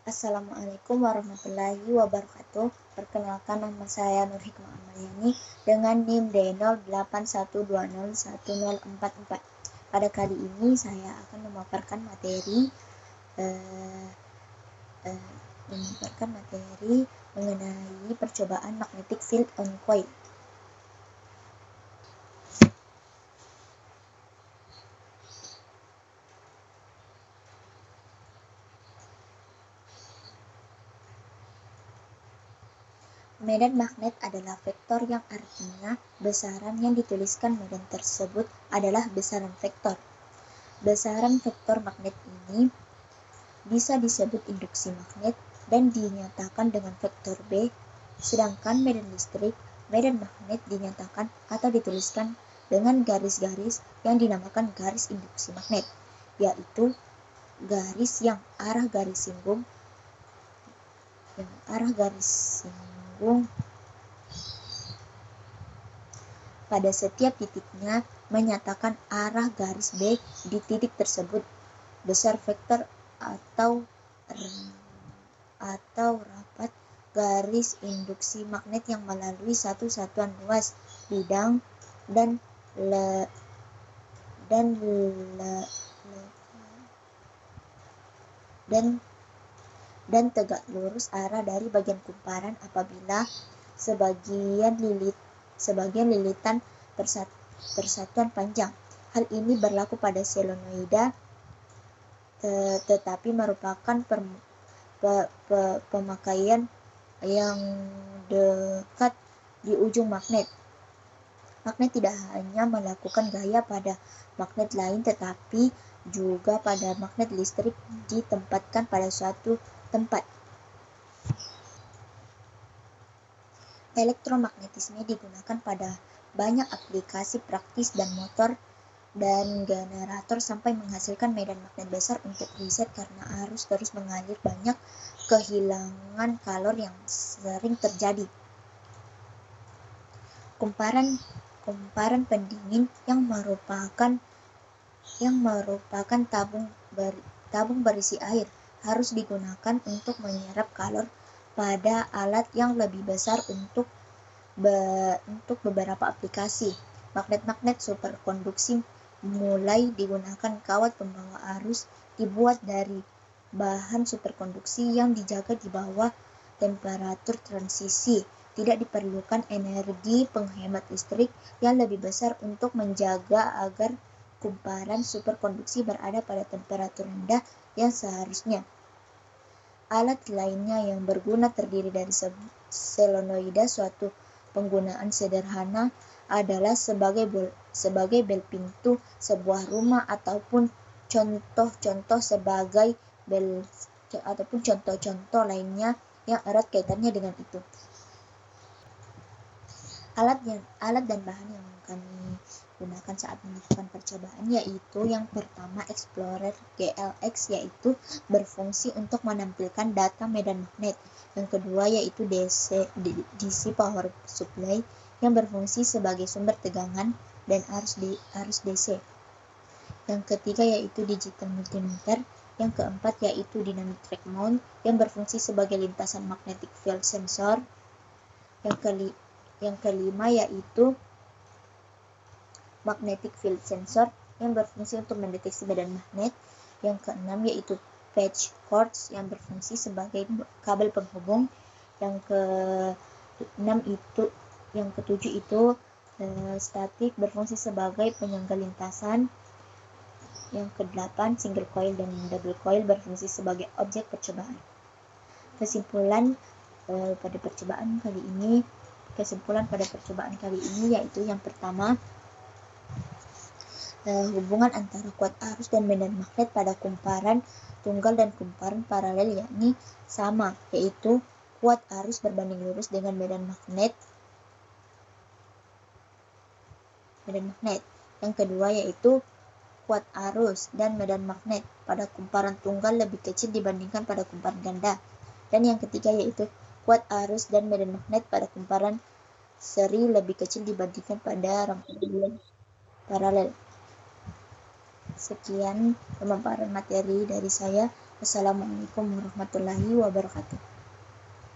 Assalamualaikum warahmatullahi wabarakatuh. Perkenalkan, nama saya Nur Hikmah Amalyani dengan NIM D0812010444. Pada kali ini saya akan memaparkan materi mengenai percobaan magnetic field on coil. Medan magnet adalah vektor yang artinya besaran yang dituliskan medan tersebut adalah besaran vektor. Besaran vektor magnet ini bisa disebut induksi magnet dan dinyatakan dengan vektor B, sedangkan medan listrik, medan magnet dinyatakan atau dituliskan dengan garis-garis yang dinamakan garis induksi magnet, yaitu garis yang arah garis singgung pada setiap titiknya menyatakan arah garis B di titik tersebut. Besar vektor atau rapat garis induksi magnet yang melalui satu satuan luas bidang dan tegak lurus arah dari bagian kumparan apabila sebagian lilitan persatuan panjang. Hal ini berlaku pada solenoida, tetapi merupakan pemakaian yang dekat di ujung magnet. Magnet tidak hanya melakukan gaya pada magnet lain, tetapi juga pada magnet listrik ditempatkan pada suatu tempat. Elektromagnetisme digunakan pada banyak aplikasi praktis dan motor dan generator sampai menghasilkan medan magnet besar untuk riset karena arus terus mengalir banyak kehilangan kalor yang sering terjadi. Kumparan pendingin yang merupakan tabung berisi air harus digunakan untuk menyerap kalor pada alat yang lebih besar untuk beberapa aplikasi. Magnet-magnet superkonduksi mulai digunakan. Kawat pembawa arus dibuat dari bahan superkonduksi yang dijaga di bawah temperatur transisi. Tidak diperlukan energi penghemat listrik yang lebih besar untuk menjaga agar kumparan superkonduksi berada pada temperatur rendah yang seharusnya. Alat lainnya yang berguna terdiri dari solenoida. Suatu penggunaan sederhana adalah sebagai bel pintu sebuah rumah ataupun contoh-contoh lainnya yang erat kaitannya dengan itu. Alat dan bahan yang kami gunakan saat melakukan percobaan yaitu yang pertama Explorer GLX, yaitu berfungsi untuk menampilkan data medan magnet. Yang kedua yaitu DC power supply yang berfungsi sebagai sumber tegangan dan arus DC. Yang ketiga yaitu digital multimeter. Yang keempat yaitu dynamic track mount yang berfungsi sebagai lintasan magnetic field sensor. Yang kelima yaitu magnetic field sensor yang berfungsi untuk mendeteksi medan magnet. Yang keenam yaitu patch cords yang berfungsi sebagai kabel penghubung. Yang ketujuh itu statik berfungsi sebagai penyangga lintasan. Yang kedelapan single coil dan double coil berfungsi sebagai objek percobaan. Kesimpulan pada percobaan kali ini yaitu yang pertama, hubungan antara kuat arus dan medan magnet pada kumparan tunggal dan kumparan paralel yakni sama, yaitu kuat arus berbanding lurus dengan medan magnet. Yang kedua yaitu kuat arus dan medan magnet pada kumparan tunggal lebih kecil dibandingkan pada kumparan ganda. Dan yang ketiga yaitu kuat arus dan medan magnet pada kumparan seri lebih kecil dibandingkan pada rangkaian paralel. Sekian pemaparan materi dari saya. Wassalamualaikum warahmatullahi wabarakatuh.